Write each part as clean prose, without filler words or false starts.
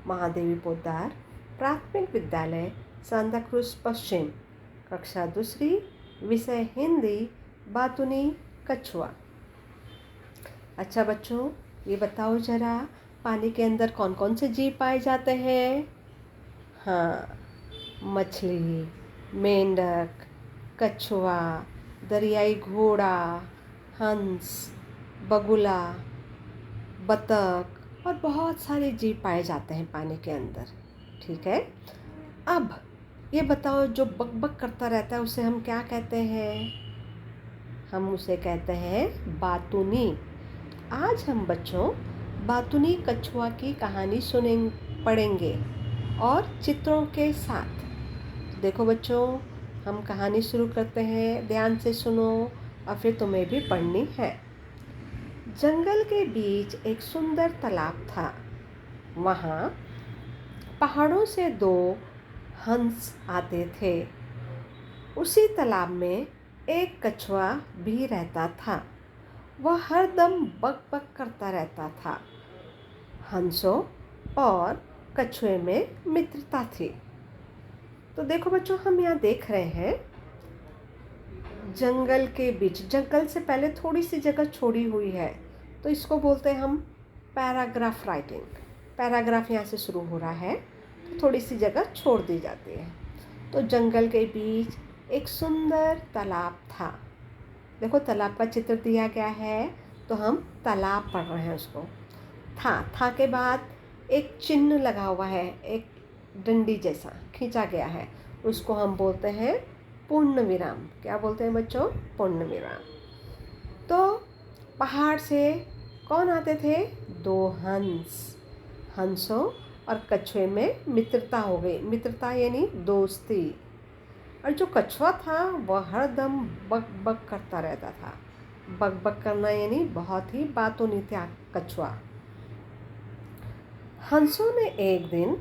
महादेवी पोद्दार प्राथमिक विद्यालय Santa cruise पश्चिम, कक्षा दूसरी, विषय हिंदी, बातुनी कछुआ। अच्छा बच्चों, ये बताओ जरा, पानी के अंदर कौन कौन से जीव पाए जाते हैं? हाँ, मछली, मेंढक, कछुआ, दरियाई घोड़ा, हंस, बगुला, बतख और बहुत सारे जीव पाए जाते हैं पानी के अंदर। ठीक है, अब ये बताओ, जो बक बक करता रहता है उसे हम क्या कहते हैं? हम उसे कहते हैं बातुनी। आज हम बच्चों बातुनी कछुआ की कहानी पढ़ेंगे और चित्रों के साथ। देखो बच्चों, हम कहानी शुरू करते हैं, ध्यान से सुनो और फिर तुम्हें भी पढ़नी है। जंगल के बीच एक सुंदर तालाब था। वहाँ पहाड़ों से 2 हंस आते थे। उसी तालाब में एक कछुआ भी रहता था। वह हरदम बक बक करता रहता था। हंसों और कछुए में मित्रता थी। तो देखो बच्चों, हम यहाँ देख रहे हैं जंगल के बीच, जंगल से पहले थोड़ी सी जगह छोड़ी हुई है, तो इसको बोलते हैं हम पैराग्राफ राइटिंग। पैराग्राफ यहाँ से शुरू हो रहा है, तो थोड़ी सी जगह छोड़ दी जाती है। तो जंगल के बीच एक सुंदर तालाब था। देखो, तालाब का चित्र दिया गया है, तो हम तालाब पढ़ रहे हैं उसको। था के बाद एक चिन्ह लगा हुआ है, एक डंडी जैसा खींचा गया है, उसको हम बोलते हैं पूर्ण विराम। क्या बोलते हैं बच्चों? पूर्ण विराम। तो पहाड़ से कौन आते थे? 2 हंस। हंसों और कछुए में मित्रता हो गई। मित्रता यानी दोस्ती। और जो कछुआ था वह हरदम बक बक करता रहता था। बक बक करना यानी बहुत ही बातूनी था कछुआ। हंसों ने एक दिन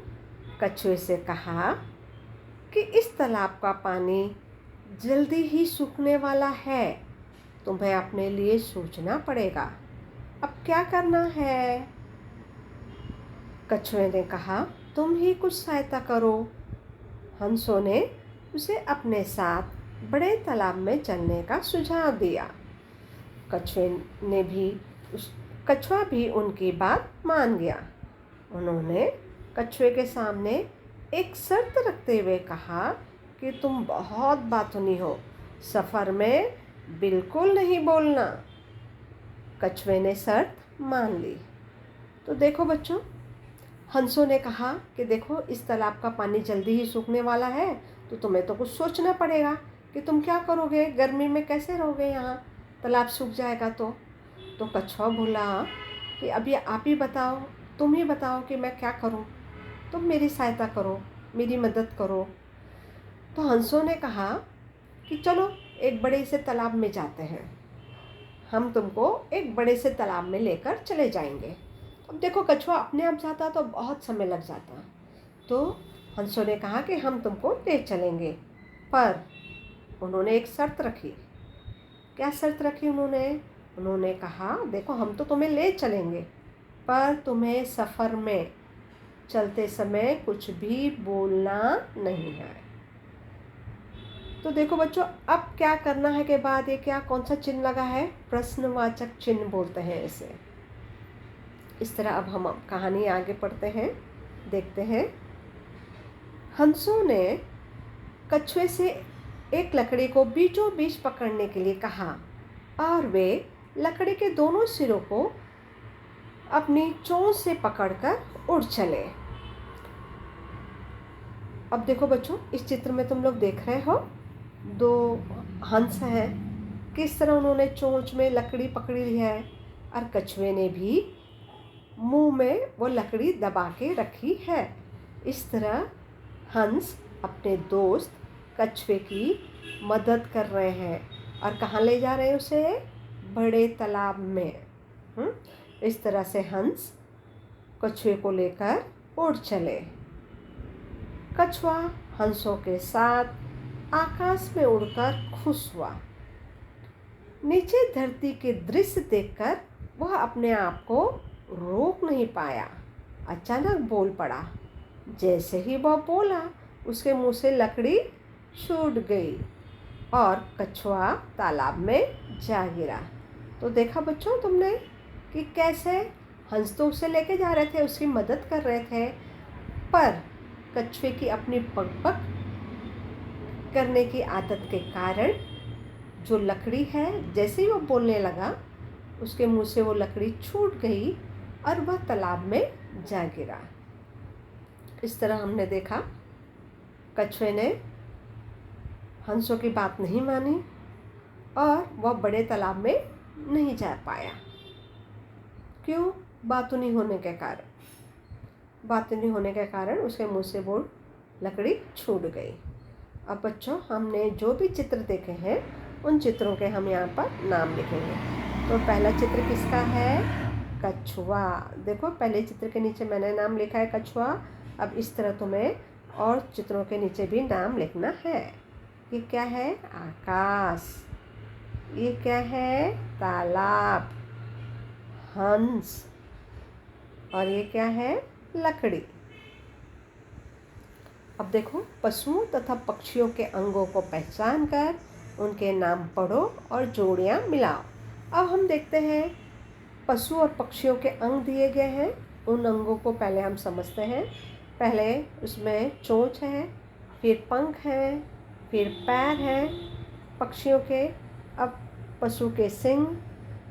कछुए से कहा कि इस तालाब का पानी जल्दी ही सूखने वाला है, तुम्हें अपने लिए सोचना पड़ेगा। अब क्या करना है? कछुए ने कहा, तुम ही कुछ सहायता करो। हंसों ने उसे अपने साथ बड़े तालाब में चलने का सुझाव दिया। कछुआ भी उनकी बात मान गया। उन्होंने कछुए के सामने एक शर्त रखते हुए कहा कि तुम बहुत बातूनी हो, सफ़र में बिल्कुल नहीं बोलना। कछुए ने शर्त मान ली। तो देखो बच्चों, हंसों ने कहा कि देखो, इस तालाब का पानी जल्दी ही सूखने वाला है, तो तुम्हें तो कुछ सोचना पड़ेगा कि तुम क्या करोगे, गर्मी में कैसे रहोगे यहाँ, तालाब सूख जाएगा तो कछुआ बोला कि अभी आप ही बताओ, तुम ही बताओ कि मैं क्या करूँ, तुम मेरी सहायता करो, मेरी मदद करो। तो हंसों ने कहा कि चलो एक बड़े से तालाब में जाते हैं, हम तुमको एक बड़े से तालाब में लेकर चले जाएंगे। अब देखो, कछुआ अपने आप जाता तो बहुत समय लग जाता, तो हंसों ने कहा कि हम तुमको ले चलेंगे, पर उन्होंने एक शर्त रखी। क्या शर्त रखी उन्होंने कहा, देखो हम तो तुम्हें ले चलेंगे, पर तुम्हें सफ़र में चलते समय कुछ भी बोलना नहीं है। तो देखो बच्चों, अब क्या करना है के बाद ये क्या, कौन सा चिन्ह लगा है? प्रश्नवाचक चिन्ह बोलते हैं इसे। इस तरह अब हम कहानी आगे पढ़ते हैं, देखते हैं। हंसों ने कछुए से एक लकड़ी को बीचों बीच पकड़ने के लिए कहा और वे लकड़ी के दोनों सिरों को अपनी चोंच से पकड़कर उड़ चले। अब देखो बच्चों, इस चित्र में तुम लोग देख रहे हो 2 हंस हैं, किस तरह उन्होंने चोंच में लकड़ी पकड़ी ली है और कछुए ने भी मुंह में वो लकड़ी दबा के रखी है। इस तरह हंस अपने दोस्त कछुए की मदद कर रहे हैं और कहाँ ले जा रहे हैं उसे? बड़े तालाब में। इस तरह से हंस कछुए को लेकर उड़ चले। कछुआ हंसों के साथ आकाश में उड़कर खुश हुआ। नीचे धरती के दृश्य देखकर वह अपने आप को रोक नहीं पाया। अचानक बोल पड़ा। जैसे ही वह बोला, उसके मुंह से लकड़ी छूट गई और कछुआ तालाब में जा गिरा। तो देखा बच्चों तुमने कि कैसे हंस तो उसे लेके जा रहे थे, उसकी मदद कर रहे थे, पर कछुए की अपनी पकपक करने की आदत के कारण जो लकड़ी है, जैसे ही वो बोलने लगा, उसके मुंह से वो लकड़ी छूट गई और वह तालाब में जा गिरा। इस तरह हमने देखा कछुए ने हंसों की बात नहीं मानी और वह बड़े तालाब में नहीं जा पाया। क्यों? बातों नहीं होने के कारण। बातें नहीं होने के कारण उसके मुंह से वो लकड़ी छूट गई। अब बच्चों, हमने जो भी चित्र देखे हैं उन चित्रों के हम यहाँ पर नाम लिखेंगे। तो पहला चित्र किसका है? कछुआ। देखो, पहले चित्र के नीचे मैंने नाम लिखा है कछुआ। अब इस तरह तुम्हें और चित्रों के नीचे भी नाम लिखना है। ये क्या है? आकाश। ये क्या है? तालाब, हंस। और ये क्या है? लकड़ी। अब देखो, पशुओं तथा पक्षियों के अंगों को पहचान कर उनके नाम पढ़ो और जोड़ियां मिलाओ। अब हम देखते हैं पशु और पक्षियों के अंग दिए गए हैं। उन अंगों को पहले हम समझते हैं। पहले उसमें चोंच है, फिर पंख है, फिर पैर है पक्षियों के। अब पशु के सींग,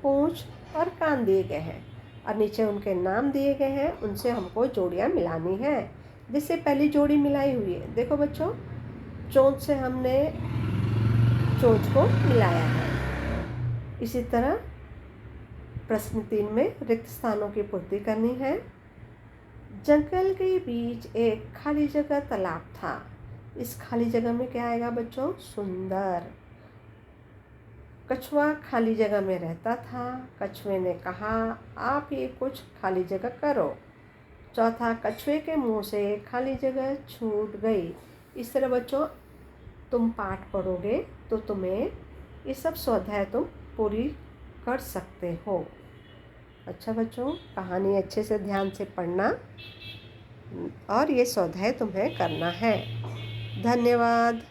पूंछ और कान दिए गए हैं और नीचे उनके नाम दिए गए हैं। उनसे हमको जोड़ियां मिलानी है। जिससे पहली जोड़ी मिलाई हुई है, देखो बच्चों, चोंच से हमने चोंच को मिलाया है। इसी तरह प्रश्न 3 में रिक्त स्थानों की पूर्ति करनी है। जंगल के बीच एक खाली जगह तालाब था। इस खाली जगह में क्या आएगा बच्चों? सुंदर। कछुआ खाली जगह में रहता था। कछुए ने कहा, आप ये कुछ खाली जगह करो। चौथा, कछुए के मुंह से खाली जगह छूट गई। इस तरह बच्चों तुम पाठ पढ़ोगे तो तुम्हें ये सब स्वाध्याय तुम पूरी कर सकते हो। अच्छा बच्चों, कहानी अच्छे से ध्यान से पढ़ना और ये स्वाध्याय तुम्हें करना है। धन्यवाद।